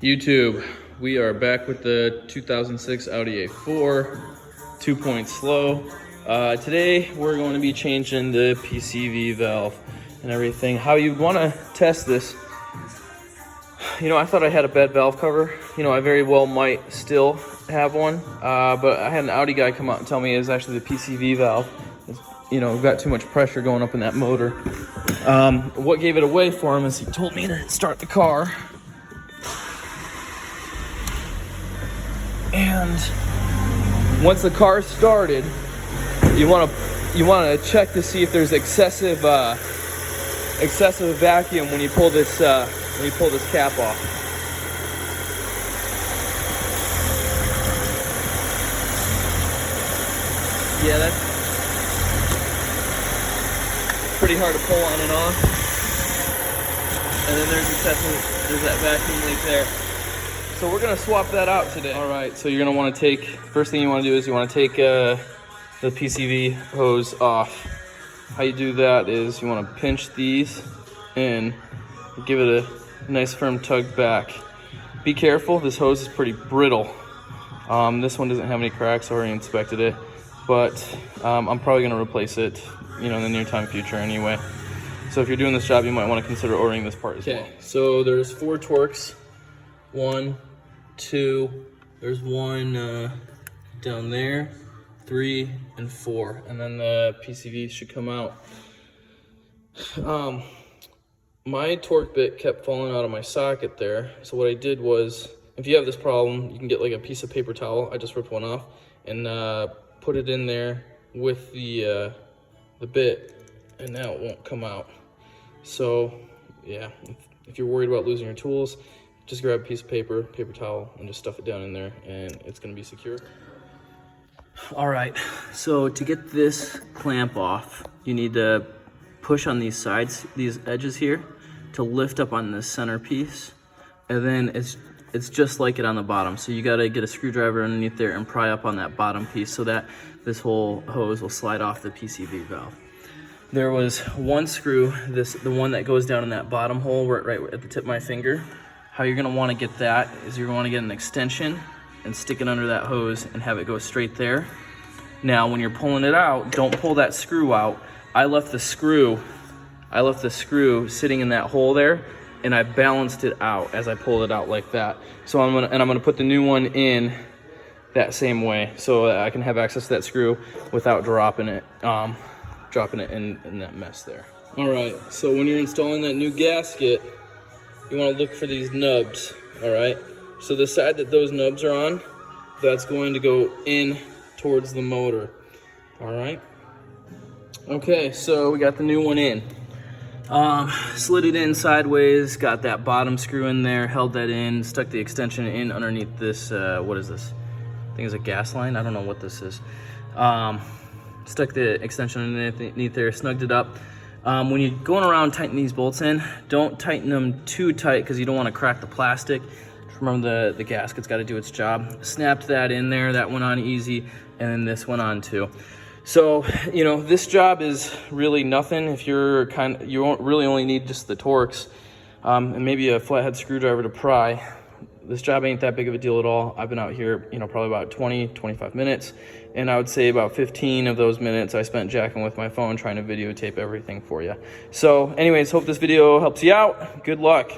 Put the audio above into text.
YouTube, we are back with the 2006 Audi A4, 2-point slow. Today we're going to be changing the PCV valve and everything. How you'd want to test this, I thought I had a bad valve cover. I very well might still have one, but I had an Audi guy come out and tell me it's actually the PCV valve. We've got too much pressure going up in that motor. What gave it away for him is he told me to start the car. And once the car started, you want to check to see if there's excessive vacuum when you pull this cap off. Yeah, that's pretty hard to pull on and off. And then there's that vacuum leak there. So we're gonna swap that out today. All right, so you're gonna wanna first thing you wanna do is you wanna take the PCV hose off. How you do that is you wanna pinch these and give it a nice firm tug back. Be careful, this hose is pretty brittle. This one doesn't have any cracks, I already inspected it, but I'm probably gonna replace it, in the near time future anyway. So if you're doing this job, you might wanna consider ordering this part as well. Okay, so there's 4 Torx. 1, 2, there's one down there, 3 and 4, and then the PCV should come out. My torque bit kept falling out of my socket there, so what I did was, if you have this problem, you can get like a piece of paper towel. I just ripped one off and put it in there with the bit, and now it won't come out. So yeah, if you're worried about losing your tools, just grab a piece of paper towel, and just stuff it down in there, and it's gonna be secure. All right, so to get this clamp off, you need to push on these sides, these edges here, to lift up on this center piece, and then it's just like it on the bottom. So you gotta get a screwdriver underneath there and pry up on that bottom piece so that this whole hose will slide off the PCV valve. There was one screw, the one that goes down in that bottom hole right at the tip of my finger. How you're gonna wanna get that is you're gonna wanna get an extension and stick it under that hose and have it go straight there. Now, when you're pulling it out, don't pull that screw out. I left the screw sitting in that hole there, and I balanced it out as I pulled it out like that. So I'm gonna put the new one in that same way so that I can have access to that screw without dropping it in that mess there. All right, so when you're installing that new gasket, you want to look for these nubs, all right? So the side that those nubs are on, that's going to go in towards the motor, all right? Okay, so we got the new one in. Slid it in sideways, got that bottom screw in there, held that in, stuck the extension in underneath this, what is this? I think it's a gas line, I don't know what this is. Stuck the extension underneath there, snugged it up. When you're going around tightening these bolts in, don't tighten them too tight because you don't want to crack the plastic. Just remember the gasket's got to do its job. Snapped that in there, that went on easy, and then this went on too. So, this job is really nothing if you won't really only need just the Torx and maybe a flathead screwdriver to pry. This job ain't that big of a deal at all. I've been out here, probably about 20-25 minutes, and I would say about 15 of those minutes I spent jacking with my phone trying to videotape everything for you. So anyways, hope this video helps you out. Good luck.